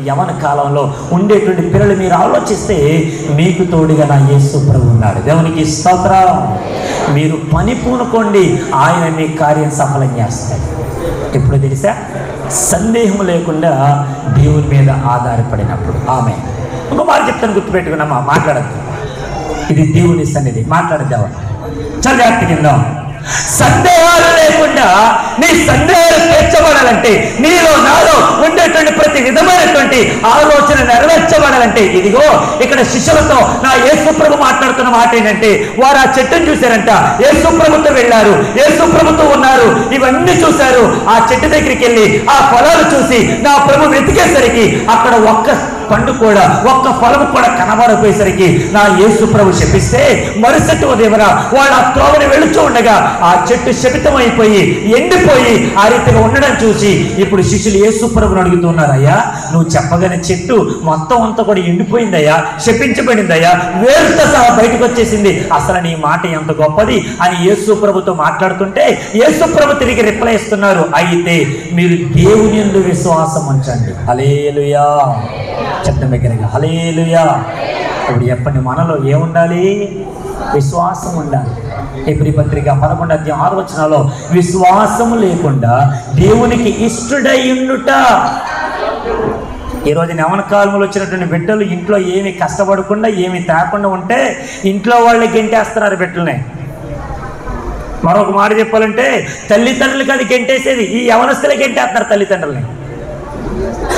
యవన కాలంలో ఉండేటువంటి పిల్లలు మీరు ఆలోచిస్తే మీకు తోడుగా నా యేసు ప్రభు ఉన్నాడు. దేవునికి స్తోత్రం. మీరు పని పూనుకోండి, ఆయన మీ కార్యం సఫలం చేస్తాడు. ఎప్పుడు తెలుసా? సందేహం లేకుండా దేవుని మీద ఆధారపడినప్పుడు. ఆమె ఇంకో మాట చెప్తాను, గుర్తుపెట్టుకున్నామా? మాట్లాడద్దు, ఇది దేవుని సన్నిధి. మాట్లాడద్దావా? చాలా జాగ్రత్త కింద. సందేహాలు లేకుండా నీ సందేహాలు తీర్చబడాలంటే, నీలో నాలో ఉండేటువంటి ప్రతి విధమైనటువంటి ఆలోచన నెరవేర్చబడాలంటే, ఇదిగో ఇక్కడ శిష్యులతో నా యేసు ప్రభు మాట్లాడుతున్న మాట ఏంటంటే, వారు ఆ చెట్టును చూశారంట, యేసు ప్రభుతో వెళ్ళారు, యేసు ప్రభుతో ఉన్నారు, ఇవన్నీ చూశారు. ఆ చెట్టు దగ్గరికి వెళ్ళి ఆ ఫలాలు చూసి నా ప్రభు వెతికేసరికి అక్కడ ఒక్క పండు కూడా, ఒక్క ఫలము కూడా కనబడపోయేసరికి నా యేసు ప్రభు శపిస్తే, మరుసటి ఉదయమున వాళ్ళు ఆ త్రోవని వెళుతూ ఉండగా ఆ చెట్టు శపితం అయిపోయి ఎండిపోయి ఆ రీతిగా ఉండడం చూసి ఇప్పుడు శిష్యులు యేసు ప్రభుని అడుగుతున్నారు, అయ్యా నువ్వు చెప్పగానే చెట్టు మొత్తం అంతా కూడా ఎండిపోయిందయ్యా, శపించబడిందయ్యా, వేరుతో సహా బయటకు వచ్చేసింది, అసలు నీ మాట ఎంత గొప్పది అని యేసు ప్రభుతో మాట్లాడుతుంటే యేసు ప్రభు తిరిగి రిప్లై ఇస్తున్నారు, అయితే మీరు దేవుని యందు విశ్వాసం ఉంచండి. హల్లెలూయా. చెప్తాం దగ్గరగా హల్లెలూయా. ఇప్పుడు చెప్పండి, మనలో ఏముండాలి? విశ్వాసం ఉండాలి. ఎబ్రీ పత్రిక 11:6 విశ్వాసము లేకుండా దేవునికి ఇష్టడై ఉండుట. ఈరోజు యవన కాలంలో వచ్చినటువంటి బిడ్డలు ఇంట్లో ఏమి కష్టపడకుండా ఏమి తేకుండా ఉంటే ఇంట్లో వాళ్ళకి గెంటేస్తున్నారు బిడ్డలనే. మరొక మాట చెప్పాలంటే తల్లిదండ్రులకి అది గెంటేసేది, ఈ యవనస్తులే గెంటేస్తున్నారు తల్లిదండ్రులని.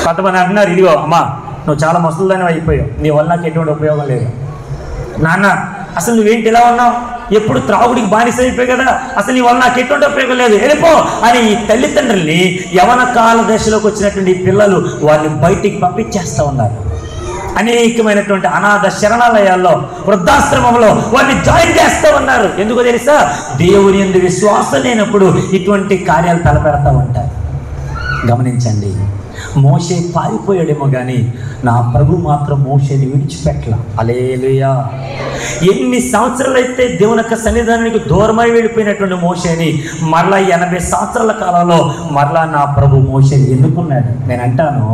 కొంతమంది అంటున్నారు, ఇదిగో అమ్మా నువ్వు చాలా ముసలిదాని అయిపోయావు, నీ వల్ల నాకు ఎటువంటి ఉపయోగం లేదు. నాన్న అసలు నువ్వేంటి ఇలా ఉన్నావు, ఎప్పుడు త్రాగుడికి బానిస అయిపోయి కదా, అసలు నీ వల్ల నాకు ఎటువంటి ఉపయోగం లేదు, వెళ్ళిపో అని ఈ తల్లిదండ్రుల్ని యవన కాల దశలోకి వచ్చినటువంటి పిల్లలు వారిని బయటికి పంపించేస్తూ ఉన్నారు. అనేకమైనటువంటి అనాథ శరణాలయాల్లో, వృద్ధాశ్రమంలో వారిని జాయిన్ చేస్తూ ఉన్నారు. ఎందుకో తెలుసా? దేవుని యందు విశ్వాసం లేనప్పుడు ఇటువంటి కార్యాలు తలపెడతా ఉంటారు. గమనించండి, మోషే పారిపోయాడేమో కానీ నా ప్రభు మాత్రం మోషేని విడిచిపెట్టల. హల్లెలూయా. ఎన్ని సంవత్సరాలు అయితే దేవుని యొక్క సన్నిధానానికి దూరమై వెళ్ళిపోయినటువంటి మోషేని మరలా 80 సంవత్సరాల కాలంలో మరలా నా ప్రభు మోషేని ఎన్నుకున్నాడు. నేను అంటాను,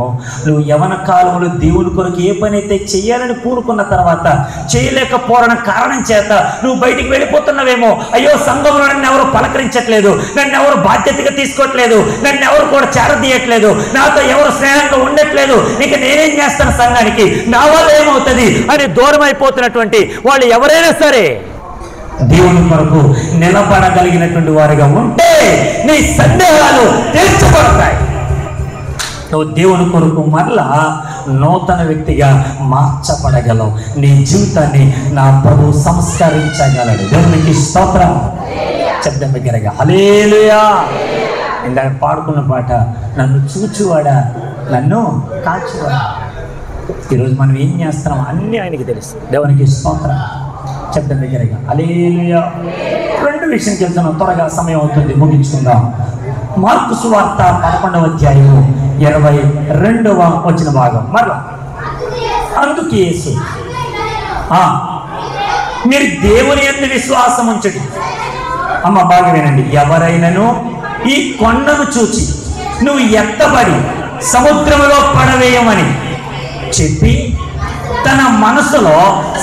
నువ్వు యవన కాలంలో దేవుని కొరకు ఏ పని అయితే చేయాలని పూనుకున్న తర్వాత చేయలేకపోవడం కారణం చేత నువ్వు బయటికి వెళ్ళిపోతున్నావేమో. అయ్యో సంఘంలో నన్ను ఎవరు పలకరించట్లేదు, నన్ను ఎవరు బాధ్యతగా తీసుకోవట్లేదు, నన్ను ఎవరు కూడా చేరదీయట్లేదు, నాతో ఎవరు స్నేహంగా ఉండట్లేదు, ఇక నేనేం చేస్తాను సంఘానికి, నా వల్ల ఏమవుతుంది అని దూరం అయిపోతున్నటువంటి వాళ్ళు ఎవరైనా సరే దేవుని కొరకు నిలబడగలిగినటువంటి వారిగా ఉంటే నీ సందేహాలు తీర్చబడతాయి. నువ్వు దేవుని కొరకు మరలా నూతన వ్యక్తిగా మార్చబడగలవు. నీ జీవితాన్ని నా ప్రభు సంస్కరించగలడు. దేవునికి స్తోత్రం. శబ్దం దగ్గరగా హల్లెలూయా. ఇందాక పాడుకున్న పాట, నన్ను చూచువాడా నన్ను కాచువాడా. ఈరోజు మనం ఏం చేస్తున్నాం అన్నీ ఆయనకి తెలుసు. దేవునికి స్తోత్రం. శబ్దం దగ్గరగా హల్లెలూయా. 2 విషయానికి వెళ్తున్నాం, త్వరగా సమయం అవుతుంది, ముగించుకుందాం. మార్కు సువార్త 11:22 భాగం. మరలా అందుకు యేసు, మీరు దేవుని యందు విశ్వాసం ఉంచండి. అమ్మ బాగా వినండి, ఎవరైనాను ఈ కొండను చూచి నువ్వు ఎత్తబడి సముద్రంలో పడవేయమని చెప్పి తన మనసులో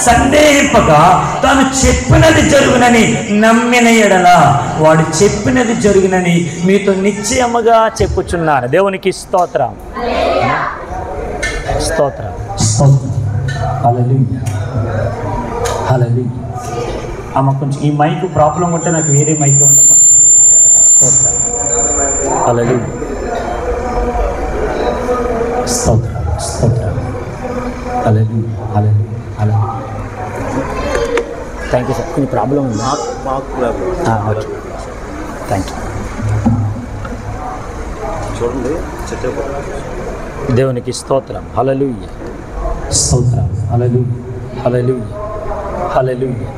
సందేహింపగా తాను చెప్పినది జరుగునని నమ్మిన ఎడల వాడు చెప్పినది జరుగునని మీతో నిశ్చయముగా చెప్పుచున్నాను. దేవునికి స్తోత్రం. స్తోత్రం. స్తోత్రం. హల్లెలూయా. హల్లెలూయా. అమ్మ కొంచెం ఈ మైక్ ప్రాబ్లం ఉంటే నాకు వేరే మైక్ ఉండమ్మా. స్తోత్రం. హల్లెలూయా. స్తోత్రం. స్తోత్రం. Hallelujah. Hallelujah. Hallelujah. Thank you sir. కొంచెం ప్రాబ్లం ఉంది. Okay, thank you. చూడండి, దేవునికి స్తోత్రం. హల్లెలూయా. స్తోత్రం. హల్లెలూయా. హల్లెలూయా. హల్లెలూయా.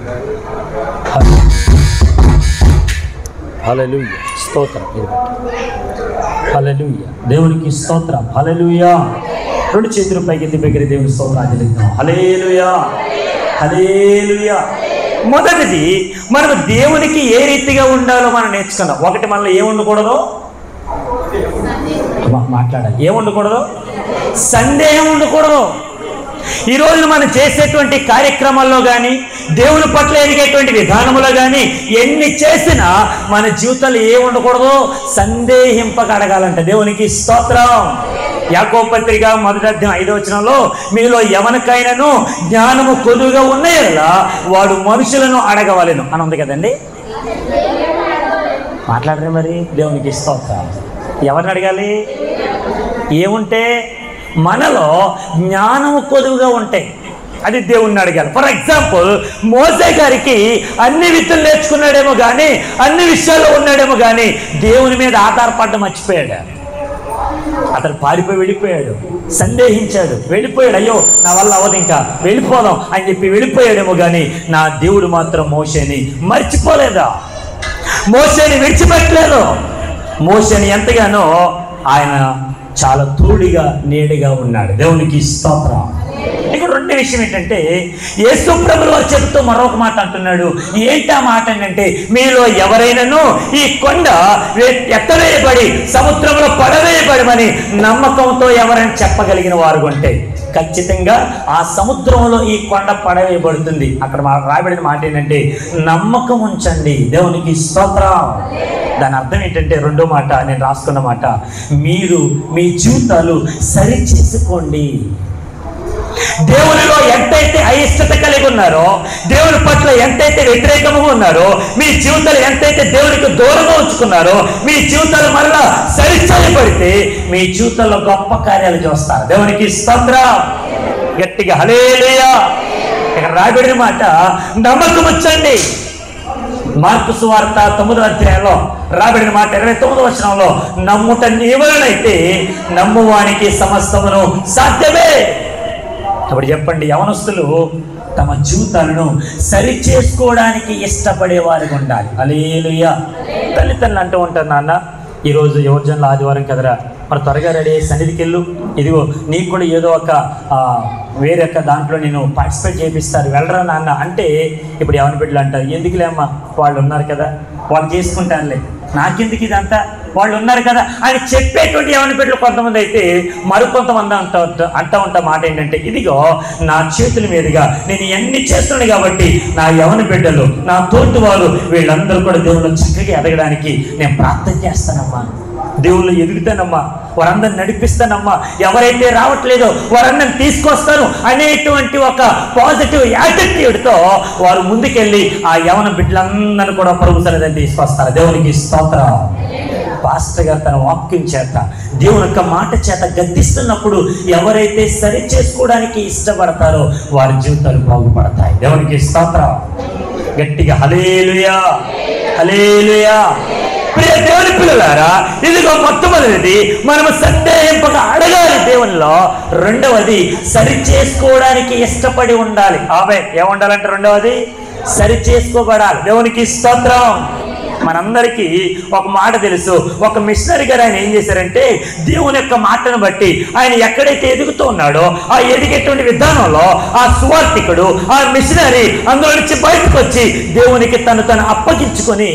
హల్లెలూయా. స్తోత్రం. హల్లెలూయా. దేవునికి స్తోత్రం. హల్లెలూయా. 2 చేతులు పైకి ఎత్తి దగ్గర దేవుని స్తోత్రాలు చెల్లిద్దాం. హల్లెలూయా. హల్లెలూయా. మొదటిది, మనం దేవునికి ఏ రీతిగా ఉండాలో మనం నేర్చుకుందాం. ఒకటి, మనలో ఏముండకూడదు, మాట్లాడాలి, ఏముండకూడదు, సందేహం ఉండకూడదు. ఈరోజు మనం చేసేటువంటి కార్యక్రమాల్లో కానీ దేవుని పట్ల ఎదిగేటువంటి విధానంలో కానీ ఎన్ని చేసినా మన జీవితాలు ఏమి ఉండకూడదు, సందేహింపక అడగాలంట. దేవునికి స్తోత్రం. యాకోబు పత్రిక 1వ అధ్యాయం 5వ వచనంలో మీలో ఎవరికైనాను జ్ఞానము కొదువుగా ఉన్న యెడల వాడు మనుషులను అడగవలెను అని ఉంది కదండి. మాట్లాడరు మరి. దేవునికి స్తోత్రం. ఎవరిని అడగాలి? ఏముంటే మనలో జ్ఞానము కొదువుగా ఉంటాయి, అది దేవుణ్ణి అడగాలి. ఫర్ ఎగ్జాంపుల్, మోసే గారికి అన్ని విద్యలు నేర్చుకున్నాడేమో కానీ, అన్ని విషయాల్లో ఉన్నాడేమో కానీ దేవుని మీద ఆధారపడడం మర్చిపోయాడు. అతను పారిపోయి వెళ్ళిపోయాడు, సందేహించాడు, వెళ్ళిపోయాడు. అయ్యో నా వల్ల అవ్వదు, ఇంకా వెళ్ళిపోదాం అని చెప్పి వెళ్ళిపోయాడేమో కానీ నా దేవుడు మాత్రం మోషేని మర్చిపోలేదా, మోషేని విడిచిపెట్టలేదు. మోషేని ఎంతగానో ఆయన చాలా తోడుగా నీడగా ఉన్నాడు. దేవునికి స్తోత్రం. ఇక్కడ రెండో విషయం ఏంటంటే, యేసు ప్రభువు వారు చెబుతూ మరొక మాట అంటున్నాడు. ఏంటి ఆ మాట అంటే, మీలో ఎవరైనాను ఈ కొండ ఎత్తవేయబడి సముద్రంలో పడవేయబడమని నమ్మకంతో ఎవరైనా చెప్పగలిగిన వారు ఉంటే ఖచ్చితంగా ఆ సముద్రంలో ఈ కొండ పడవేయబడుతుంది. అక్కడ రాయబడిన మాట ఏంటంటే, నమ్మకం ఉంచండి. దేవునికి స్తోత్రం. దాని అర్థం ఏంటంటే, రెండో మాట నేను రాసుకున్న మాట, మీరు మీ జీవితాలు సరి చేసుకోండి. దేవునిలో ఎంతైతే అయిష్టత కలిగి ఉన్నారో, దేవుని పట్ల ఎంతైతే వ్యతిరేకంగా ఉన్నారో, మీ జీవితాలు ఎంతైతే దేవునికి దూరంగా ఉంచుకున్నారో, మీ జీవితాలు మరలా సరిచేయబడితే మీ జీవితంలో గొప్ప కార్యాలు చూస్తారు. దేవునికి స్తోత్రం. గట్టిగా హల్లెలూయా. ఇక్కడ రాయబడిన మాట నమ్మకం ఉంచండి. మార్కు సువార్త 9వ అధ్యాయంలో రాబడిన మాట 29వ వచనంలో, నమ్ముట నీ వలనైతే నమ్మువానికి సమస్తమును సాధ్యమే. అప్పుడు చెప్పండి, యవనస్తులు తమ జీవితాలను సరి చేసుకోవడానికి ఇష్టపడే వారికి ఉండాలి. హల్లెలూయా. తల్లిదండ్రులు అంటూ ఉంటారు, నాన్న ఈరోజు యువజనుల ఆదివారం కదరా, మరి త్వరగా రెడీ అయ్యి సన్నిధికి వెళ్ళు, ఇదిగో నీకు కూడా ఏదో ఒక వేరే దాంట్లో నేను పార్టిసిపేట్ చేపిస్తారు, వెళ్ళరా నాన్న అంటే, ఇప్పుడు ఎవరి బిడ్డలు అంటారు, ఎందుకులే అమ్మా వాళ్ళు ఉన్నారు కదా, వాళ్ళు చేసుకుంటానులే, నాకెందుకు ఇదంతా, వాళ్ళు ఉన్నారు కదా అని చెప్పేటువంటి ఎవరి బిడ్డలు కొంతమంది అయితే, మరికొంతమంది అంటూ ఉంటా మాట ఏంటంటే, ఇదిగో నా చేతుల మీదుగా నేను ఇవన్నీ చేస్తున్నాను కాబట్టి నా యవన బిడ్డలు, నా తోటి వారు వీళ్ళందరూ కూడా దేవుళ్ళు చక్కగా ఎదగడానికి నేను ప్రార్థన చేస్తానమ్మా, దేవుళ్ళు ఎదుగుతానమ్మా, వారందరిని నడిపిస్తానమ్మా, ఎవరైతే రావట్లేదో వారందరిని తీసుకొస్తాను అనేటువంటి ఒక పాజిటివ్ యాటిట్యూడ్తో వారు ముందుకెళ్ళి ఆ యవన బిడ్డలందరూ కూడా ప్రభు సన్నిధికి తీసుకొస్తారు. దేవునికి స్తోత్రం. పాస్టర్ గారు తన వాక్యం చేత, దేవుని యొక్క మాట చేత గద్దిస్తున్నప్పుడు ఎవరైతే సరి చేసుకోవడానికి ఇష్టపడతారో వారి జీవితాలు బాగుపడతాయి. దేవునికి స్తోత్రం. గట్టిగా హల్లెలూయా, హల్లెలూయా. ప్రియ దేవుని పిల్లలారా, ఇదిగో మొట్టమొదటిది మనము సందేహింపక అడగాలి దేవునిలో. రెండవది సరి చేసుకోవడానికి ఇష్టపడి ఉండాలి. ఆమె ఏముండాలంటే, రెండవది సరి చేసుకోబడాలి. దేవునికి స్తోత్రం. మనందరికీ ఒక మాట తెలుసు, ఒక మిషనరీ గారు ఆయన ఏం చేశారంటే, దేవుని యొక్క మాటను బట్టి ఆయన ఎక్కడైతే ఎదుగుతూ ఉన్నాడో ఆ ఎదిగేటువంటి విధానంలో ఆ సువార్థికుడు, ఆ మిషనరీ అందులో నుంచి బయటకు వచ్చి దేవునికి తను అప్పగించుకొని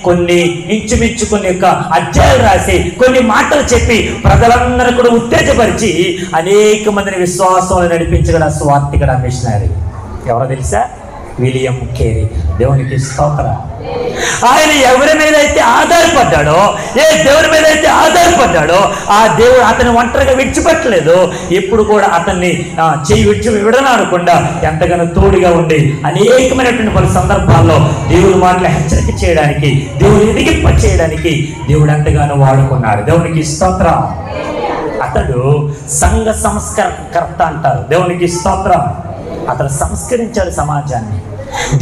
కొన్ని ఇంచుమించు కొన్ని యొక్క అధ్యాయాలు రాసి కొన్ని మాటలు చెప్పి ప్రజలందరూ కూడా ఉత్తేజపరిచి అనేక మందిని విశ్వాసంలో నడిపించగల సువార్థికుడు ఆ మిషనరీ. ఎవరో తెలుసా? William Carey. దేవునికి స్తోత్రం. ఆయన ఎవరి మీద అయితే ఆధారపడ్డాడో, ఏ దేవుని మీద అయితే ఆధారపడ్డాడో ఆ దేవుడు అతని ఒంటరిగా విడిచిపెట్టలేదు. ఎప్పుడు కూడా అతన్ని చేయి విడనాడకుండా ఎంతగానో తోడుగా ఉండి అనేకమైనటువంటి పలు సందర్భాల్లో దేవుని మాటలు హెచ్చరిక చేయడానికి, దేవుని ఎదిగింప చేయడానికి దేవుడు ఎంతగానో వాడుకున్నాడు. దేవునికి స్తోత్రం. అతడు సంఘ సంస్కర్త అంటారు. దేవునికి స్తోత్రం. అతను సంస్కరించాడు సమాజాన్ని.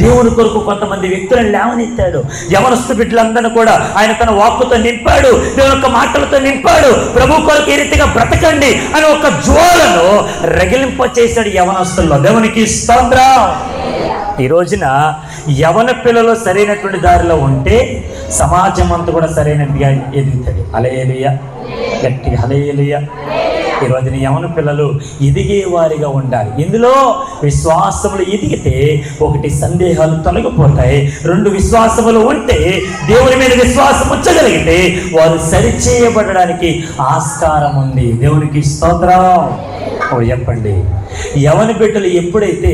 దేవుని కొరకు కొంతమంది వ్యక్తులను లేవనెత్తాడు. యవనస్తు బిడ్డలందరినీ కూడా ఆయన తన వాక్కుతో నింపాడు, దేవుని యొక్క మాటలతో నింపాడు. ప్రభు కొరకు ఈ రీతిగా బ్రతకండి అని ఒక జ్వాలను రగిలింప చేశాడు యవనస్తుల్లో. దేవునికి స్తోత్రం. ఈ రోజున యవన పిల్లలు సరైనటువంటి దారిలో ఉంటే సమాజం అంతా కూడా సరైనదిగా ఎదుగుతుంది. హల్లెలూయా. గట్టిగా హల్లెలూయా. ఈరోజు నీ యవన పిల్లలు ఎదిగే వారిగా ఉండాలి. ఇందులో విశ్వాసములు ఎదిగితే ఒకటి సందేహాలు తొలగిపోతాయి, రెండు విశ్వాసములు ఉంటే దేవుని మీద విశ్వాసం ఉంచగలిగితే వారు సరిచేయబడడానికి ఆస్కారం ఉంది. దేవునికి స్తోత్రం. చెప్పండి, యవన బిడ్డలు ఎప్పుడైతే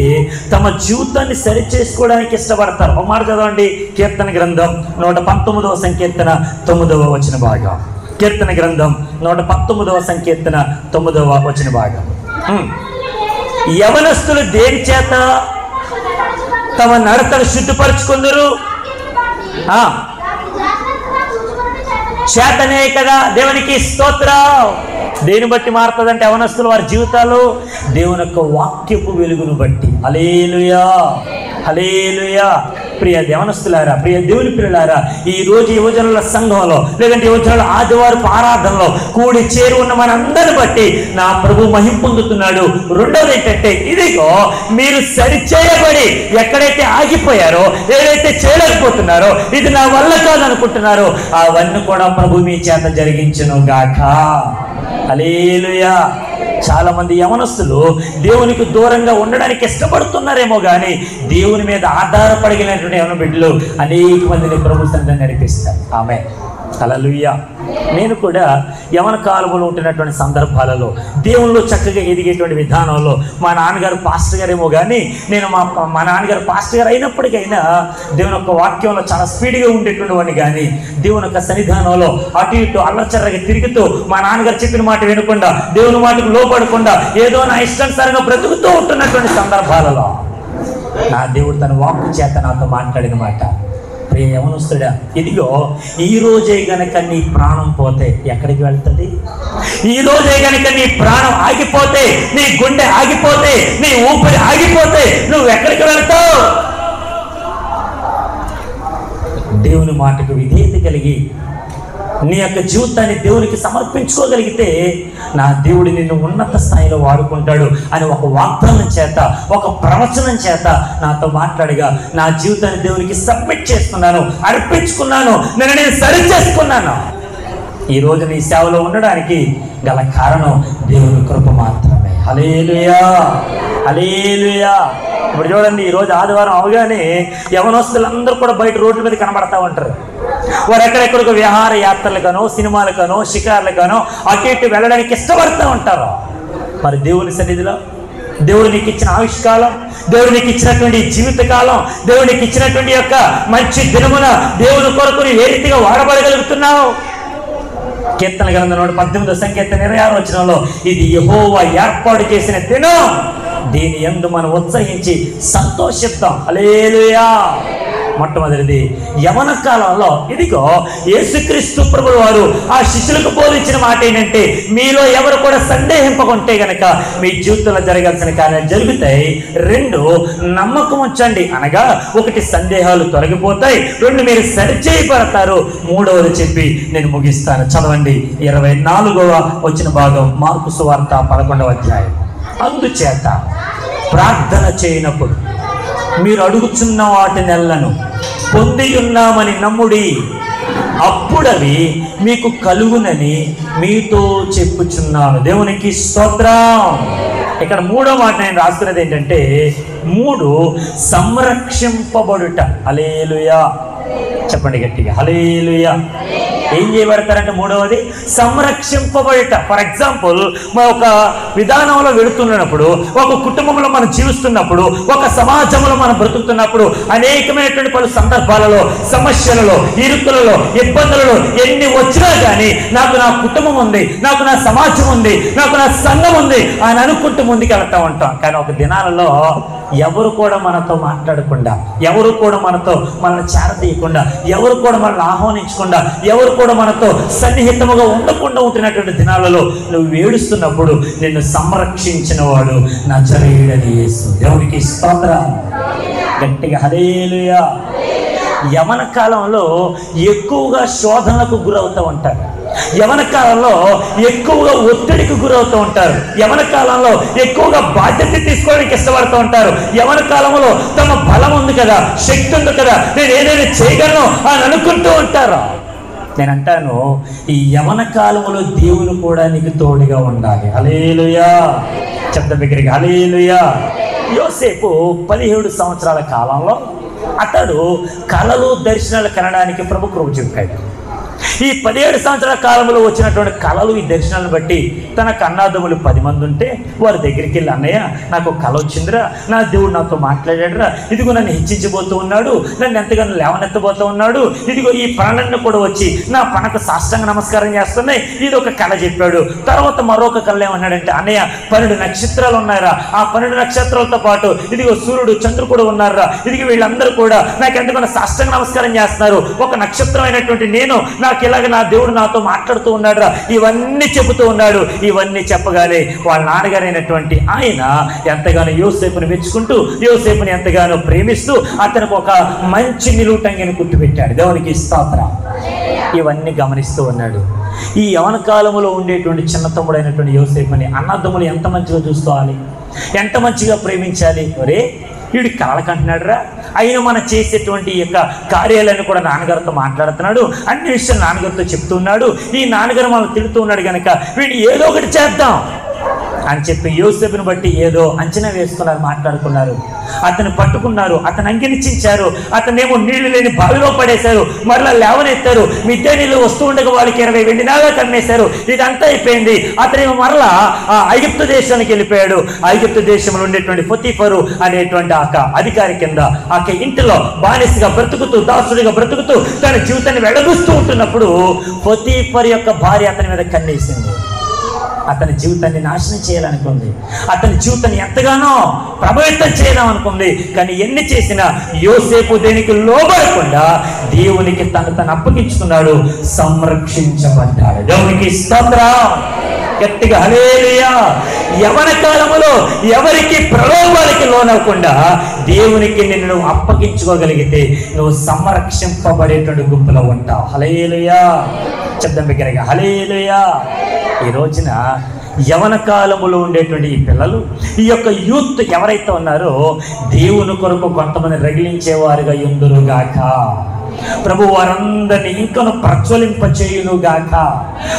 తమ జీవితాన్ని సరిచేసుకోవడానికి ఇష్టపడతారు, ఒక మాట చదవండి. కీర్తన గ్రంథం 119వ సంకీర్తన 9వ వచన భాగం. కీర్తన గ్రంథం 119వ సంకీర్తన 9వ వచన భాగం. యవనస్తులు దేని చేత తమ నడతను శుద్ధిపరుచుకుందరు? చేతనే కదా. దేవునికి స్తోత్రం. దేని బట్టి మారుతుందంటే యవనస్తులు వారి జీవితాలు దేవుని యొక్క వాక్యపు వెలుగును బట్టి. హల్లెలూయా, హల్లెలూయా. ప్రియ యవనస్తులారా, ప్రియ దేవుని పిల్లలారా, ఈ రోజు యువజనుల సంఘంలో లేదంటే యువజనుల ఆదివారపు ఆరాధనలో కూడి చేరి ఉన్న మనందరిని బట్టి నా ప్రభు మహిమ పొందుతున్నాడు. రెండోది ఏంటంటే, ఇదిగో మీరు సరిచేయబడి ఎక్కడైతే ఆగిపోయారో, ఏదైతే చేయలేకపోతున్నారో, ఇది నా వల్ల కాదనుకుంటున్నారో అవన్నీ కూడా ప్రభు మీ చేత జరిగించును గాక. హల్లెలూయా. చాలా మంది యవనస్తులు దేవునికి దూరంగా ఉండడానికి ఇష్టపడుతున్నారేమో కానీ దేవుని మీద ఆధారపడినటువంటి యవన బిడ్డలు అనేక మందిని ప్రభు సన్నిధిని నడిపిస్తారు. ఆమె హల్లెలూయా. నేను కూడా యవన కాలంలో ఉంటున్నటువంటి సందర్భాలలో దేవుళ్ళు చక్కగా ఎదిగేటువంటి విధానంలో మా నాన్నగారు పాస్టర్ గారేమో కానీ నేను మా నాన్నగారు పాస్టర్ గారు అయినప్పటికైనా దేవుని యొక్క వాక్యంలో చాలా స్పీడ్గా ఉండేటువంటి వాడిని కానీ దేవుని యొక్క సన్నిధానంలో అటు ఇటు అల్లచర్రగా తిరుగుతూ మా నాన్నగారు చెప్పిన మాట వినకుండా దేవుని మాటకు లోపడకుండా ఏదో నా ఇష్టానుసారంగా బ్రతుకుతూ ఉంటున్నటువంటి సందర్భాలలో నా దేవుడు తన వాక్కు చేత నాతో మాట్లాడిన మాట, ప్రియ యవనస్తుడా, ఇదిగో ఈ రోజే గనక నీ ప్రాణం పోతే ఎక్కడికి వెళ్తుంది? ఈ రోజే గనక నీ ప్రాణం ఆగిపోతే, నీ గుండె ఆగిపోతే, నీ ఊపిరి ఆగిపోతే నువ్వు ఎక్కడికి వెళ్తావు? దేవుని మాటకు విధేయత కలిగి నీ యొక్క జీవితాన్ని దేవునికి సమర్పించుకోగలిగితే నా దేవుడు నిన్ను ఉన్నత స్థాయిలో వాడుకుంటాడు అని ఒక వాగ్దానం చేత, ఒక ప్రవచనం చేత నాతో మాట్లాడగా నా జీవితాన్ని దేవునికి సబ్మిట్ చేస్తున్నాను, అర్పించుకున్నాను, నేను సరి చేసుకున్నాను. ఈరోజు నీ సేవలో ఉండడానికి గల కారణం దేవుని కృప మాత్రమే. హల్లెలూయా, హల్లెలూయా. ఇప్పుడు చూడండి, ఈరోజు ఆదివారం అవగానే యవనస్తులందరూ కూడా బయట రోడ్ల మీద కనబడతా ఉంటారు. వారు ఎక్కడెక్కడికో విహార యాత్రలకనో, సినిమాలకనో, షికార్లకనో అటు ఇటు వెళ్ళడానికి ఇష్టపడుతూ ఉంటారు. మరి దేవుని సన్నిధిలో దేవుడు నీకు ఇచ్చిన ఆయుష్కాలం, దేవుడు నీకు ఇచ్చినటువంటి జీవితకాలం, దేవుడు నీకు ఇచ్చినటువంటి యొక్క మంచి దినమున దేవుని కొరకు ఏ రీతిగా వాడబడగలుగుతున్నావు? కీర్తన గ్రంథం 18వ సంకీర్తన 26వ వచనంలో ఇది యెహోవా ఏర్పాటు చేసిన దినం, దీని యందు మనం ఉత్సహించి సంతోషిద్దాం. హల్లెలూయా. మొట్టమొదటిది యవన కాలంలో ఇదిగో యేసుక్రీస్తు ప్రభువు వారు ఆ శిష్యులకు బోధించిన మాట ఏంటంటే, మీలో ఎవరు కూడా సందేహింపకుంటే గనక మీ జీవితంలో జరగాల్సిన కార్యాలు జరుగుతాయి. 2 నమ్మకం ఉంచండి, అనగా 1 సందేహాలు తొలగిపోతాయి, 2 మీరు సరిచేయబడతారు. 3వది చెప్పి నేను ముగిస్తాను. చదవండి 24వ వచన భాగం, మార్కు సువార్త 11వ అధ్యాయం. అందుచేత ప్రార్థన చేయనప్పుడు మీరు అడుగుచున్న వాటినెల్లను పొంది ఉన్నామని నమ్ముడి, అప్పుడవి మీకు కలుగునని మీతో చెప్పుచున్నాను. దేవునికి స్తోత్రం. ఇక్కడ 3వ మాట నేను రాసుకున్నది ఏంటంటే 3 సంరక్షింపబడుట. హల్లెలూయా. చెప్పండి గట్టిగా, హల్లెలూయా. ఏం చేయబడతారంటే 3వది సంరక్షింపబడట. ఫర్ ఎగ్జాంపుల్, మన ఒక విధానంలో వెళుతున్నప్పుడు, ఒక కుటుంబంలో మనం జీవిస్తున్నప్పుడు, ఒక సమాజంలో మనం బ్రతుకుతున్నప్పుడు అనేకమైనటువంటి పలు సందర్భాలలో, సమస్యలలో, ఇరుకులలో, ఇబ్బందులలో ఎన్ని వచ్చినా కానీ నాకు నా కుటుంబం ఉంది, నాకు నా సమాజం ఉంది, నాకు నా సంఘం ఉంది అని అనుకుంటూ ముందుకు వెళ్తూ ఉంటాం. కానీ ఒక దినాలలో ఎవరు కూడా మనతో మాట్లాడకుండా, ఎవరు కూడా మనతో మనల్ని చేరతీయకుండా, ఎవరు కూడా మనల్ని ఆహ్వానించకుండా, ఎవరు కూడా మనతో సన్నిహితముగా ఉండకుండా ఉంటున్నటువంటి దినాలలో నువ్వు ఏడుస్తున్నప్పుడు నిన్ను సంరక్షించిన వాడు నజరేయుడైన యేసు. దేవునికి స్తోత్రం. గట్టిగా హల్లెలూయా. యవన కాలంలో ఎక్కువగా శోధనలకు గురవుతూ ఉంటారు, యవన కాలంలో ఎక్కువగా ఒత్తిడికి గురవుతూ ఉంటారు, యవన కాలంలో ఎక్కువగా బాధ్యత తీసుకోవడానికి ఇష్టపడుతూ ఉంటారు. యవన కాలంలో తమ బలం ఉంది కదా, శక్తి ఉంది కదా, నేను ఏదైనా చేయగలను అని అనుకుంటూ ఉంటారు. నేను అంటాను, ఈ యవన కాలంలో దేవుని కూడా నీకు తోడుగా ఉండాలి. హల్లెలూయా. శబ్దం దగ్గరికి హల్లెలూయా. యోసేపు 17 సంవత్సరాల కాలంలో అతడు కలలు దర్శనాలు కనడానికి ప్రభు కృప చూపాడు. ఈ 17 సంవత్సరాల కాలంలో వచ్చినటువంటి కళలు, ఈ దర్శనాలను బట్టి తన అన్నాదమ్ములు 10 మంది ఉంటే వారి దగ్గరికి వెళ్ళి, అన్నయ్య నాకు కళ వచ్చిందిరా, నా దేవుడు నాతో మాట్లాడాడురా, ఇదిగో నన్ను హెచ్చించబోతూ ఉన్నాడు, నన్ను ఎంతగానో లేవనెత్తబోతూ ఉన్నాడు, ఇదిగో ఈ పనులన్నీ కూడా వచ్చి నా పనకు సాష్టాంగ నమస్కారం చేస్తున్నాయి, ఇది ఒక కళ చెప్పాడు. తర్వాత మరొక కళ ఏమన్నాడంటే, అన్నయ్య 12 నక్షత్రాలు ఉన్నారా, ఆ 12 నక్షత్రాలతో పాటు ఇదిగో సూర్యుడు చంద్రుడు కూడా ఉన్నారా, ఇదిగో వీళ్ళందరూ కూడా నాకు ఎంతగానో సాష్టాంగ నమస్కారం చేస్తున్నారు, ఒక నక్షత్రం అయినటువంటి నేను నాకు ఇలాగ నా దేవుడు నాతో మాట్లాడుతూ ఉన్నాడు, ఇవన్నీ చెబుతూ ఉన్నాడు. ఇవన్నీ చెప్పగానే వాళ్ళ నాన్నగారు అయినటువంటి ఆయన ఎంతగానో యోసేపుని మెచ్చుకుంటూ, యోసేపుని ఎంతగానో ప్రేమిస్తూ అతనికి ఒక మంచి నిలువుటంగిని కుట్టిపెట్టాడు. దేవునికి స్తోత్రం. ఇవన్నీ గమనిస్తూ ఉన్నాడు. ఈ యవన కాలంలో ఉండేటువంటి చిన్న తమ్ముడైనటువంటి యోసేపుని అన్నదమ్ములు ఎంత మంచిగా చూసుకోవాలి, ఎంత మంచిగా ప్రేమించాలి. ఒరే వీడు కలలకంటున్నాడు రా, అయినా మనం చేసేటువంటి యొక్క కార్యాలన్నీ కూడా నాన్నగారితో మాట్లాడుతున్నాడు, అన్ని విషయాలు నాన్నగారితో చెప్తున్నాడు, ఈ నాన్నగారు మనం తిడుతూ ఉన్నాడు కనుక వీడు ఏదో ఒకటి చేద్దాం అని చెప్పి యోసేపుని బట్టి ఏదో అంచనా వేసుకున్నారు, మాట్లాడుకున్నారు. అతను పట్టుకున్నారు, అతను అంగీకరించారు, అతనేమో నీళ్లు లేని బావిలో పడేశారు, మరలా లేవనెత్తారు, మిద్దె నీళ్ళు వస్తూ ఉండగా వాళ్ళకి 20 వెండి నాగా కమ్మేశారు. ఇదంతా అయిపోయింది. అతనేమో మరలా ఐగుప్తు దేశానికి వెళ్ళిపోయాడు. ఐగుప్తు దేశంలో ఉండేటువంటి పొతీఫరు అనేటువంటి అధికారి కింద ఇంటిలో బానిసగా బ్రతుకుతూ, దాసుడిగా బ్రతుకుతూ తన జీవితాన్ని వెడగుస్తూ ఉంటున్నప్పుడు పొతీఫర్ యొక్క భార్య అతని మీద కన్నేసింది. అతని జీవితాన్ని నాశనం చేయాలనుకుంది, అతని జీవితాన్ని ఎంతగానో ప్రభావితం చేద్దాం అనుకుంది. కానీ ఎన్ని చేసినా యోసేపు దేనికి లోబడకుండా దేవునికి తను అప్పగించుకున్నాడు, సంరక్షించబడ్డాడు. దేవునికి స్తోత్రం. గట్టిగా హల్లెలూయా. యవన కాలములో ఎవరికి ప్రలోభాలకి లోనవ్వకుండా దేవునికి నిన్ను అప్పగించుకోగలిగితే నువ్వు సంరక్షింపబడేటువంటి గుంపులో ఉంటావు. హల్లెలూయా. శబ్దం బిగ్గరగా హల్లెలూయా. ఈ రోజున యవన కాలములో ఉండేటువంటి ఈ పిల్లలు, ఈ యొక్క యూత్ ఎవరైతే ఉన్నారో దేవుని కొరకు కొంతమంది రగిలించేవారుగా యుందురుగాక. ప్రభు వారందరినీ ఇంకను ప్రజ్వలింపచేయునుగాక.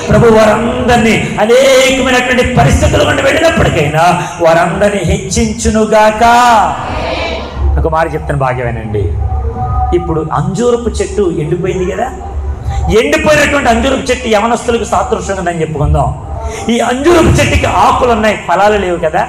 ప్రభు వారందరినీ అనేకమైనటువంటి పరిస్థితుల నుండి వెళ్ళినప్పటికైనా వారందరినీ హెచ్చించునుగాక. ఒక మాట చెప్తాను, భాగ్యమేనండి. ఇప్పుడు అంజూరపు చెట్టు ఎండిపోయింది కదా, ఎండిపోయినటువంటి అంజూరపు చెట్టు యవనస్తులకు సాదృశ్యంగా ఉందని చెప్పుకుందాం. ఈ అంజూరపు చెట్టుకి ఆకులు ఉన్నాయి, ఫలాలు లేవు కదా.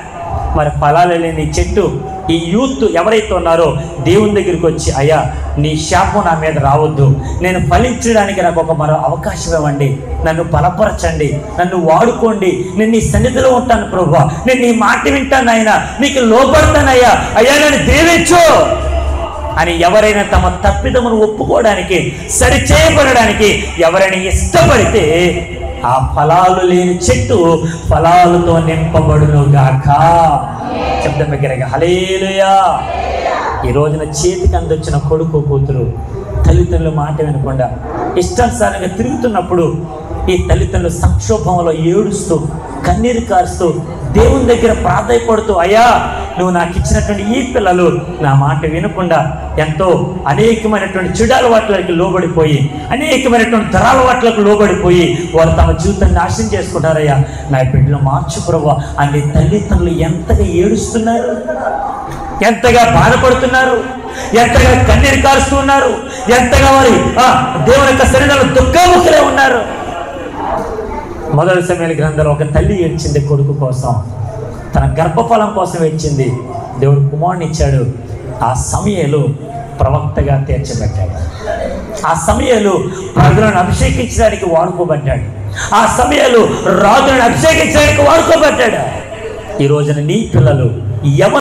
మరి ఫలాలు లేని చెట్టు, ఈ యూత్ ఎవరైతే ఉన్నారో దేవుని దగ్గరికి వచ్చి, అయ్యా నీ శాపం నా మీద రావద్దు, నేను ఫలించడానికి నాకు ఒక మరో అవకాశం ఇవ్వండి, నన్ను బలపరచండి, నన్ను వాడుకోండి, నేను నీ సన్నిధిలో ఉంటాను ప్రభువా, నేను నీ మాట వింటాను ఆయన, నీకు లోపడతానయ్యా, అయ్యా నన్ను దీవించు అని ఎవరైనా తమ తప్పిదమును ఒప్పుకోవడానికి, సరిచేయబడడానికి ఎవరైనా ఇష్టపడితే ఆ ఫలాలు లేని చెట్టు ఫలాలతో నింపబడును గాక. శబ్దం దగ్గరగా హల్లెలూయా. ఈ రోజున చేతికి అందొచ్చిన కొడుకు కూతురు తల్లిదండ్రుల మాట వినకుండా ఇష్టానుసారంగా తిరుగుతున్నప్పుడు ఈ తల్లిదండ్రులు సంక్షోభంలో ఏడుస్తూ, కన్నీరు కారుస్తూ దేవుని దగ్గర ప్రాధాయపడుతూ, అయ్యా నువ్వు నాకు ఇచ్చినటువంటి ఈ పిల్లలు నా మాట వినకుండా ఎంతో అనేకమైనటువంటి చెడు అలవాట్లకి లోబడిపోయి, అనేకమైనటువంటి ధరాలవాట్లకు లోబడిపోయి వారు తమ జీవితాన్ని నాశనం చేసుకుంటారయ్యా, నా బిడ్డలు మార్చు ప్రభువా అని తల్లిదండ్రులు ఎంతగా ఏడుస్తున్నారు, ఎంతగా బాధపడుతున్నారు, ఎంతగా కన్నీరు కారుస్తూ ఉన్నారు, ఎంతగా వారి దేవుని యొక్క శరీరంలో దుఃఖముఖులే ఉన్నారు. మొదటి సమయాల గ్రంథంలో ఒక తల్లి ఏడ్చింది కొడుకు కోసం, తన గర్భఫలం కోసం ఏడ్చింది. దేవుడు కుమారుని ఇచ్చాడు. ఆ సమయాలు ప్రవక్తగా తీర్చబడ్డాడు. ఆ సమయాలు ప్రజలను అభిషేకించడానికి వాడుకోబడ్డాడు. ఆ సమయాలు రాజులను అభిషేకించడానికి వాడుకోబడ్డాడు. ఈ రోజున నీ పిల్లలు